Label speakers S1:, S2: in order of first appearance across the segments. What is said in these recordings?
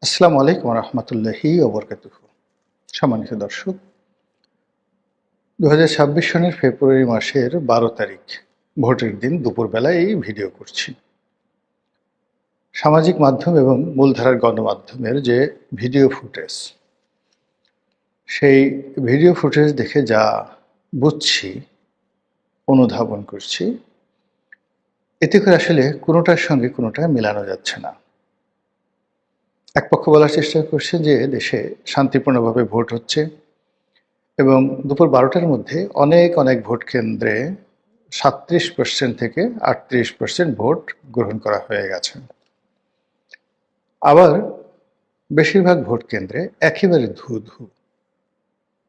S1: আসসালামু আলাইকুম রহমতুল্লাহি ওবরকাতুহু। সম্মানিত দর্শক, 2026 সনের ফেব্রুয়ারি মাসের 12 তারিখ ভোটের দিন দুপুরবেলায় এই ভিডিও করছি। সামাজিক মাধ্যম এবং মূলধারার গণমাধ্যমের যে ভিডিও ফুটেজ, সেই ভিডিও ফুটেজ দেখে যা বুঝছি, অনুধাবন করছি, এতে করে আসলে কোনোটার সঙ্গে কোনোটা মেলানো যাচ্ছে না। এক পক্ষ বলার চেষ্টা করছে যে দেশে শান্তিপূর্ণভাবে ভোট হচ্ছে এবং দুপুর 12টার মধ্যে অনেক ভোট কেন্দ্রে 37% থেকে 38% ভোট গ্রহণ করা হয়ে গেছে। আবার বেশিরভাগ ভোট কেন্দ্রে একেবারে ধু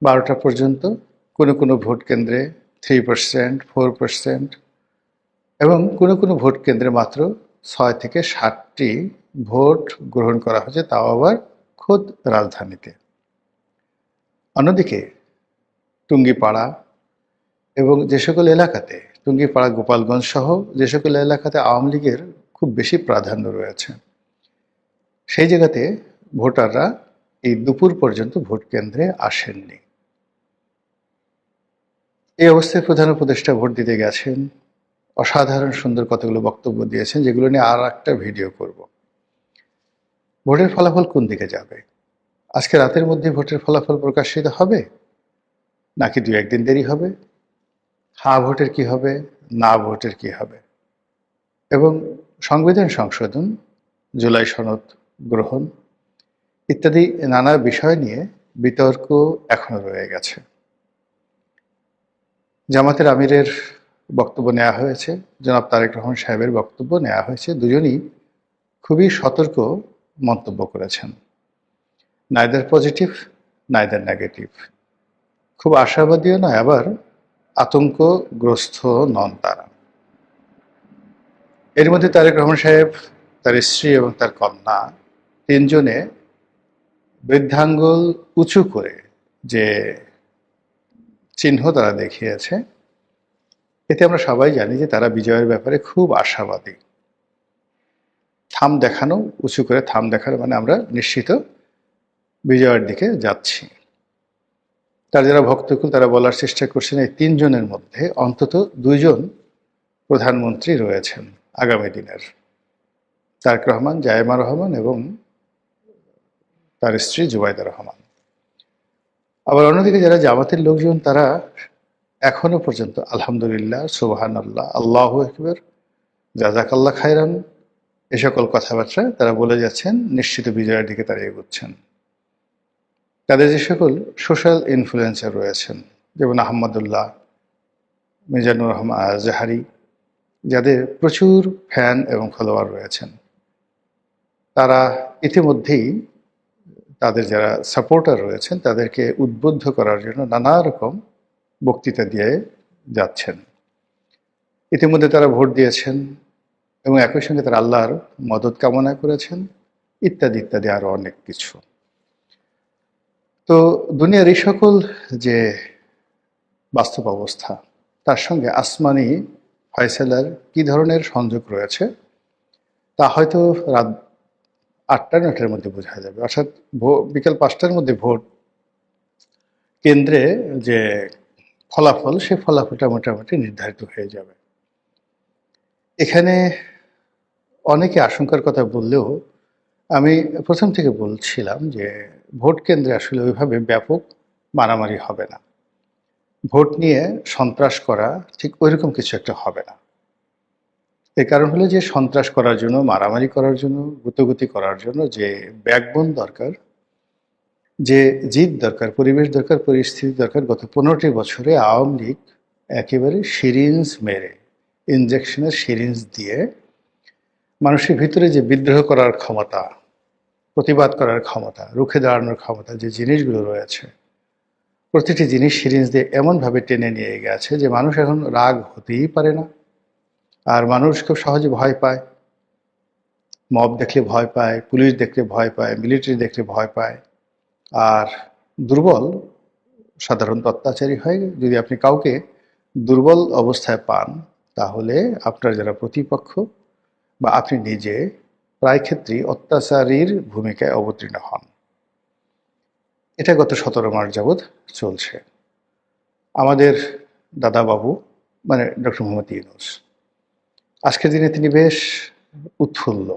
S1: 12টা পর্যন্ত, কোনো ভোট কেন্দ্রে 3%, 4% এবং কোনো ভোট কেন্দ্রে মাত্র 6 থেকে 7টি ভোট গ্রহণ করা হয়েছে, তাও আবার খোদ রাজধানীতে। অন্যদিকে টুঙ্গিপাড়া এবং যে সকল এলাকাতে, টুঙ্গিপাড়া, গোপালগঞ্জ সহ যে সকল এলাকাতে আওয়ামী লীগের খুব বেশি প্রাধান্য রয়েছে, সেই জায়গাতে ভোটাররা এই দুপুর পর্যন্ত ভোট কেন্দ্রে আসেননি। এই অবস্থায় প্রধান উপদেষ্টা ভোট দিতে গেছেন, অসাধারণ সুন্দর কতগুলো বক্তব্য দিয়েছেন, যেগুলো নিয়ে আর একটা ভিডিও করব। ভোটের ফলাফল কোন দিকে যাবে? আজকে রাতের মধ্যে ভোটের ফলাফল প্রকাশিত হবে, নাকি 2-1 দিন দেরি হবে? হ্যাঁ ভোটের কি হবে, না ভোটের কি হবে? এবং সংবিধান সংশোধন, জুলাই সনদ গ্রহণ ইত্যাদি নানা বিষয় নিয়ে বিতর্ক এখনো রয়ে গেছে। জামাতের আমিরের বক্তব্য নেওয়া হয়েছে, জনাব তারেক রহমান সাহেবের বক্তব্য নেওয়া হয়েছে। দুজনই খুবই সতর্ক মন্তব্য করেছেন। Neither positive, neither negative. খুব আশাবাদীও নয়, আবার আতঙ্কগ্রস্ত নন তারা। এর মধ্যে তারেক রহমান সাহেব, তার স্ত্রী এবং তার কন্যা তিনজনে বৃদ্ধাঙ্গুল উঁচু করে যে চিহ্ন তারা দেখিয়েছে, এতে আমরা সবাই জানি যে তারা বিজয়ের ব্যাপারে খুব আশাবাদী। থাম দেখানো, উঁচু করে থাম দেখানো মানে আমরা নিশ্চিত বিজয়ের দিকে যাচ্ছি। তার যারা ভক্তকুল তারা বলার চেষ্টা করছেন এই তিনজনের মধ্যে অন্তত 2জন প্রধানমন্ত্রী রয়েছেন আগামী দিনের, তারেক রহমান, জায়েমা রহমান এবং তার স্ত্রী জুবাইদা রহমান। আবার অন্যদিকে যারা জামাতের লোকজন, তারা এখনো পর্যন্ত আলহামদুলিল্লাহ, সুবহানাল্লাহ, আল্লাহু আকবার, জাযাকাল্লাহ খায়রান, এ সকল কথাবার্তা তারা বলে যাচ্ছেন, নিশ্চিত বিজয়ের দিকে তারা এগোচ্ছেন। তাদের যে সকল সোশ্যাল ইনফ্লুয়েন্সার রয়েছেন, যেমন আহমদুল্লাহ, মিজানুর রহমান জাহারি, যাদের প্রচুর ফ্যান এবং ফলোয়ার রয়েছেন, তারা ইতিমধ্যেই তাদের যারা সাপোর্টার রয়েছেন তাদেরকে উদ্বুদ্ধ করার জন্য নানা রকম বক্তৃতা দিয়ে যাচ্ছেন। ইতিমধ্যে তারা ভোট দিয়েছেন এবং একই সঙ্গে তারা আল্লাহর মদত কামনা করেছেন, ইত্যাদি ইত্যাদি আরও অনেক কিছু। তো দুনিয়ার এই সকল যে বাস্তব অবস্থা, তার সঙ্গে আসমানি ফয়সালার কী ধরনের সংযোগ রয়েছে তা হয়তো রাত 8টা-9টার মধ্যে বোঝা যাবে। অর্থাৎ বিকাল 5টার মধ্যে ভোট কেন্দ্রে যে ফলাফল, সে ফলাফলটা মোটামুটি নির্ধারিত হয়ে যাবে। এখানে অনেকে আশঙ্কার কথা বললেও আমি প্রথম থেকে বলছিলাম যে ভোট কেন্দ্রে আসলে ওইভাবে ব্যাপক মারামারি হবে না। ভোট নিয়ে সন্ত্রাস করা ঠিক ওইরকম কিছু একটা হবে না। এর কারণ হলো যে সন্ত্রাস করার জন্য, মারামারি করার জন্য, গুতোগুতি করার জন্য যে ব্যাকবোন দরকার, যে জিদ দরকার, পরিবেশ দরকার, পরিস্থিতি দরকার, গত 15টি বছরে আওয়ামী লীগ একেবারে সিরিঞ্জ মেরে, ইনজেকশনের সিরিঞ্জ দিয়ে মানুষের ভিতরে যে বিদ্রোহ করার ক্ষমতা, প্রতিবাদ করার ক্ষমতা, রুখে দাঁড়ানোর ক্ষমতা, যে জিনিসগুলো রয়েছে, প্রতিটি জিনিস সিরিঞ্জ দিয়ে এমনভাবে টেনে নিয়ে গেছে যে মানুষ এখন রাগ হতেই পারে না। আর মানুষ খুব সহজে ভয় পায়, মব দেখলে ভয় পায়, পুলিশ দেখলে ভয় পায়, মিলিটারি দেখলে ভয় পায়। আর দুর্বল সাধারণত অত্যাচারী হয়। যদি আপনি কাউকে দুর্বল অবস্থায় পান, তাহলে আপনার যারা প্রতিপক্ষ বা আপনি নিজে প্রায় ক্ষেত্রেই অত্যাচারীর ভূমিকায় অবতীর্ণ হন। এটা গত 17 মাস যাবৎ চলছে। আমাদের দাদাবাবু মানে ডক্টর মোহাম্মদ ইউনূস, আজকের দিনে তিনি বেশ উৎফুল্ল,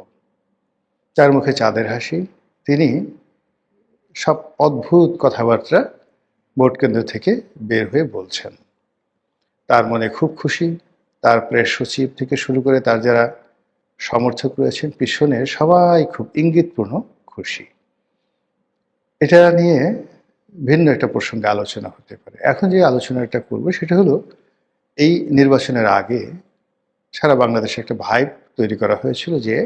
S1: তার মুখে চাঁদের হাসি। তিনি সব অদ্ভুত কথাবার্তা ভোট কেন্দ্র থেকে বের হয়ে বলছেন। তার মনে খুব খুশি। তার প্রেস সচিব থেকে শুরু করে তার যারা সমর্থক রয়েছেন পিছনে সবাই খুব ইঙ্গিতপূর্ণ খুশি। এটা নিয়ে ভিন্ন একটা প্রসঙ্গে আলোচনা হতে পারে। এখন যে আলোচনাটা করবো সেটা হলো, এই নির্বাচনের আগে সারা বাংলাদেশে একটা ভাইব তৈরি করা হয়েছিল যে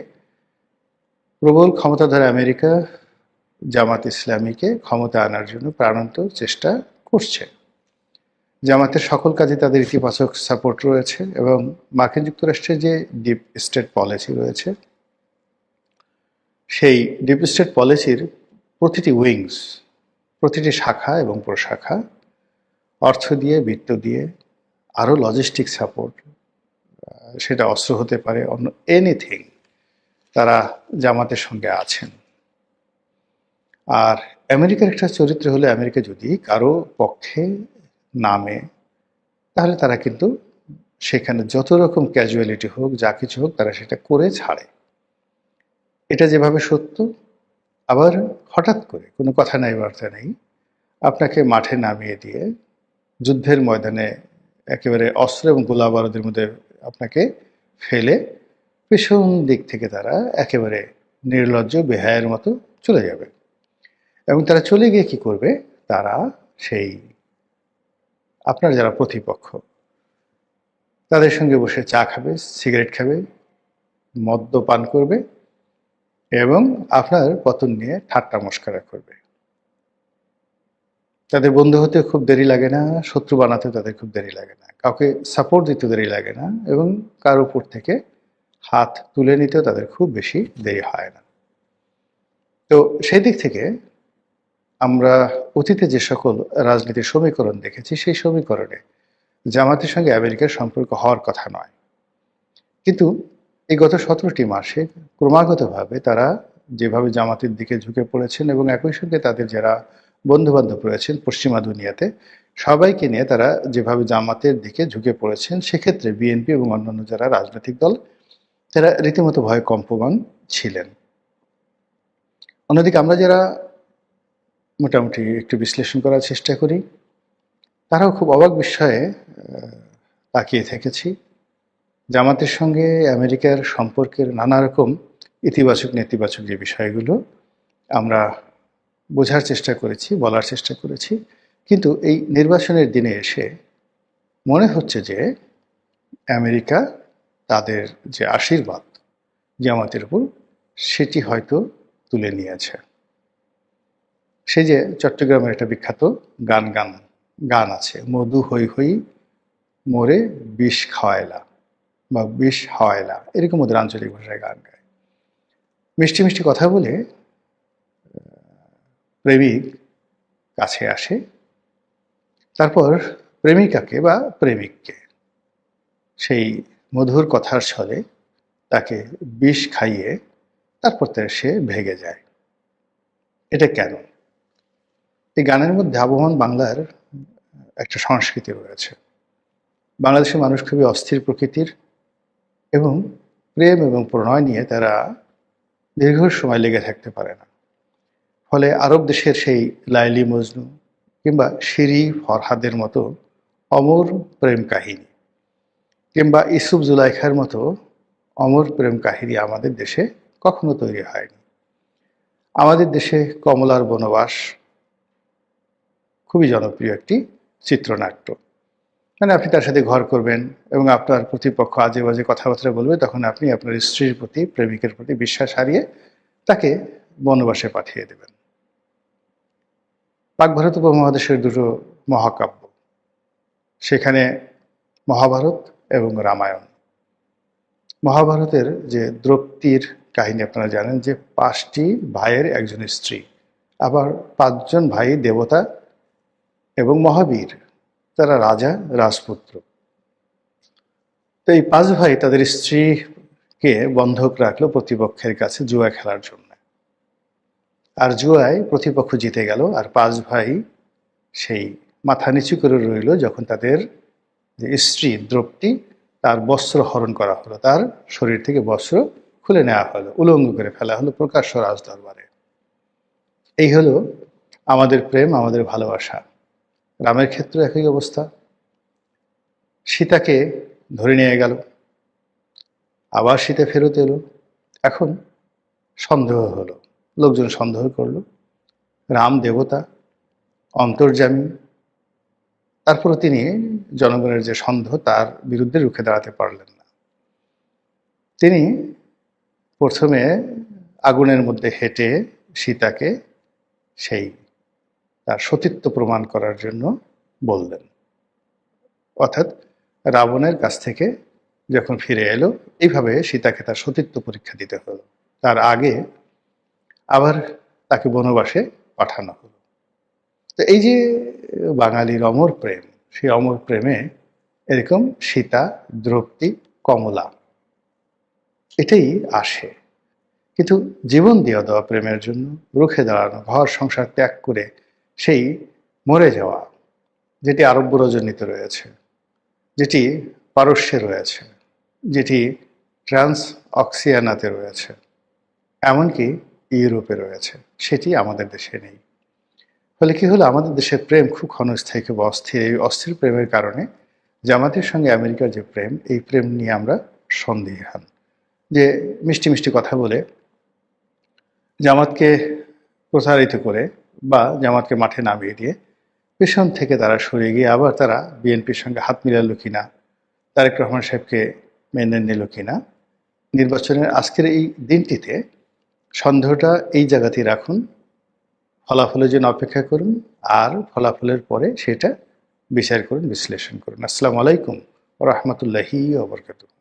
S1: প্রবল ক্ষমতাধর আমেরিকা জামাত ইসলামীকে ক্ষমতা আনার জন্য প্রাণান্ত চেষ্টা করছে। জামাতের সকল কাজে তাদের ইতিবাচক সাপোর্ট রয়েছে এবং মার্কিন যুক্তরাষ্ট্রের যে ডিপ স্টেট পলিসি রয়েছে, সেই ডিপ স্টেট পলিসির প্রতিটি উইংস, প্রতিটি শাখা এবং প্রশাখা অর্থ দিয়ে, বিত্ত দিয়ে, আরও লজিস্টিক সাপোর্ট, সেটা অস্ত্র হতে পারে, অন্য এনিথিং, তারা জামাতের সঙ্গে আছেন। আর আমেরিকার একটা চরিত্র হলে, আমেরিকা যদি কারো পক্ষে নামে তাহলে তারা কিন্তু সেখানে যত রকম ক্যাজুয়ালিটি হোক, যা কিছু হোক, তারা সেটা করে ছাড়ে। এটা যেভাবে সত্য, আবার হঠাৎ করে কোনো কথা নাই বার্তা নেই আপনাকে মাঠে নামিয়ে দিয়ে যুদ্ধের ময়দানে একেবারে অস্ত্র এবং গোলা বারুদের মধ্যে আপনাকে ফেলে পেছন দিক থেকে তারা একেবারে নির্লজ্জ বেহায়ের মতো চলে যাবে। এবং তারা চলে গিয়ে কি করবে, তারা সেই আপনার যারা প্রতিপক্ষ তাদের সঙ্গে বসে চা খাবে, সিগারেট খাবে, মদ্যপান করবে এবং আপনার পতন নিয়ে ঠাট্টা মশকরা করবে। তাদের বন্ধু হতে খুব দেরি লাগে না, শত্রু বানাতে তাদের খুব দেরি লাগে না, কাউকে সাপোর্ট দিতে দেরি লাগে না, এবং কার উপর থেকে হাত তুলে নিতেও তাদের খুব বেশি দেরি হয় না। তো সেই দিক থেকে আমরা অতীতে যে সকল রাজনীতির সমীকরণ দেখেছি, সেই সমীকরণে জামাতের সঙ্গে আমেরিকার সম্পর্ক হওয়ার কথা নয়। কিন্তু এই গত 17টি মাসে ক্রমাগতভাবে তারা যেভাবে জামাতের দিকে ঝুঁকে পড়েছেন এবং একই সঙ্গে তাদের যারা বন্ধুবান্ধব রয়েছেন পশ্চিমা দুনিয়াতে, সবাইকে নিয়ে তারা যেভাবে জামাতের দিকে ঝুঁকে পড়েছেন, সেক্ষেত্রে বিএনপি এবং অন্যান্য যারা রাজনৈতিক দল তারা রীতিমতো ভয়ে কম্পমান ছিলেন। অন্যদিকে আমরা যারা মোটামুটি একটু বিশ্লেষণ করার চেষ্টা করি, তারাও খুব অবাক বিস্ময়ে তাকিয়ে থেকেছি। জামাতের সঙ্গে আমেরিকার সম্পর্কের নানা রকম ইতিবাচক নেতিবাচক যে বিষয়গুলো আমরা বোঝার চেষ্টা করেছি, বলার চেষ্টা করেছি, কিন্তু এই নির্বাচনের দিনে এসে মনে হচ্ছে যে আমেরিকা তাদের যে আশীর্বাদ জামাতের উপর, সেটি হয়তো তুলে নিয়েছে। সেই যে চট্টগ্রামের একটা বিখ্যাত গান আছে, মধু হই হই মোরে বিষ খাওয়াইলা বা বিষ হাওয়াইলা, এরকম ওদের আঞ্চলিক ভাষায় গান গায়। মিষ্টি মিষ্টি কথা বলে প্রেমিক কাছে আসে, তারপর প্রেমিকাকে বা প্রেমিককে সেই মধুর কথার ছলে তাকে বিষ খাইয়ে তারপর সে ভেগে যায়। এটা কেন? এই গানের মধ্যে আবহমান বাংলার একটা সংস্কৃতি রয়েছে। বাংলাদেশের মানুষ খুবই অস্থির প্রকৃতির এবং প্রেম এবং প্রণয় নিয়ে তারা দীর্ঘ সময় লেগে থাকতে পারে না। ফলে আরব দেশের সেই লাইলি মজনু কিংবা শিরি ফরহাদের মতো অমর প্রেম কাহিনী কিংবা ইসুফ জুলাইখার মতো অমর প্রেম কাহিনী আমাদের দেশে কখনো তৈরি হয়নি। আমাদের দেশে কমলার বনবাস খুবই জনপ্রিয় একটি চিত্রনাট্য। মানে আপনি তার সাথে ঘর করবেন এবং আপনার প্রতিপক্ষ আজে বাজে কথাবার্তা বলবে, তখন আপনি আপনার স্ত্রীর প্রতি, প্রেমিকের প্রতি বিশ্বাস হারিয়ে তাকে বনবাসে পাঠিয়ে দেবেন। পাক ভারত উপমহাদেশের দুটো মহাকাব্য, সেখানে মহাভারত এবং রামায়ণ। মহাভারতের যে দ্রৌপদীর কাহিনী আপনারা জানেন, যে 5টি ভাইয়ের একজন স্ত্রী, আবার 5জন ভাই দেবতা এবং মহাবীর, তারা রাজা রাজপুত্র। তো এই 5 ভাই তাদের স্ত্রী কে বন্ধক রাখলো প্রতিপক্ষের কাছে জুয়া খেলার জন্য। আর জুয়ায় প্রতিপক্ষ জিতে গেল, আর 5 ভাই সেই মাথা নিচু করে রইল যখন তাদের যে স্ত্রী দ্রৌপদী, তার বস্ত্র হরণ করা হলো, তার শরীর থেকে বস্ত্র খুলে নেওয়া হলো, উলঙ্গ করে ফেলা হলো প্রকাশ্য রাজদরবারে। এই হলো আমাদের প্রেম, আমাদের ভালোবাসা। রামের ক্ষেত্রে একই অবস্থা। সীতাকে ধরে নিয়ে গেল, আবার সীতা ফেরত এলো। এখন সন্দেহ হলো, লোকজন সন্দেহ করলো রাম দেবতা, অন্তর্যামী। তারপরে তিনি জনগণের যে সন্দেহ তার বিরুদ্ধে রুখে দাঁড়াতে পারলেন না। তিনি প্রথমে আগুনের মধ্যে হেঁটে সীতাকে সেই তার সতীত্ব প্রমাণ করার জন্য বললেন। অর্থাৎ রাবণের কাছ থেকে যখন ফিরে এলো, এইভাবে সীতাকে তার সতীত্ব পরীক্ষা দিতে হলো। তার আগে আবার তাকে বনবাসে পাঠানো হলো। তো এই যে বাঙালির অমর প্রেম, সেই অমর প্রেমে এরকম সীতা, দ্রৌপদী, কমলা এটাই আসে। কিন্তু জীবন দিয়ে দেওয়া প্রেমের জন্য রুখে দাঁড়ানো, ঘর সংসার ত্যাগ করে সেই মরে যাওয়া, যেটি আরব্য রজনীতে রয়েছে, যেটি পারস্যে রয়েছে, যেটি ট্রান্স অক্সিয়ানাতে রয়েছে, এমনকি ইউরোপে রয়েছে, সেটি আমাদের দেশে নেই। ফলে কি হলো, আমাদের দেশের প্রেম খুব ক্ষণস্থায়ী, খুব অস্থির। এই অস্থির প্রেমের কারণে জামাতের সঙ্গে আমেরিকার যে প্রেম, এই প্রেম নিয়ে আমরা সন্দিহান। যে মিষ্টি মিষ্টি কথা বলে জামাতকে প্রসারিত করে বা জামাতকে মাঠে নামিয়ে দিয়ে পেছন থেকে তারা সরে গিয়ে আবার তারা বিএনপির সঙ্গে হাত মিলালো কিনা, তারেক রহমান সাহেবকে মেনে নিল কিনা, নির্বাচনের আজকের এই দিনটিতে সন্দেহটা এই জায়গাতেই রাখুন। ফলাফলের জন্য অপেক্ষা করুন, আর ফলাফলের পরে সেটা বিচার করুন, বিশ্লেষণ করুন। আসসালামু আলাইকুম ওয়া রাহমাতুল্লাহি ওয়া বারাকাতুহু।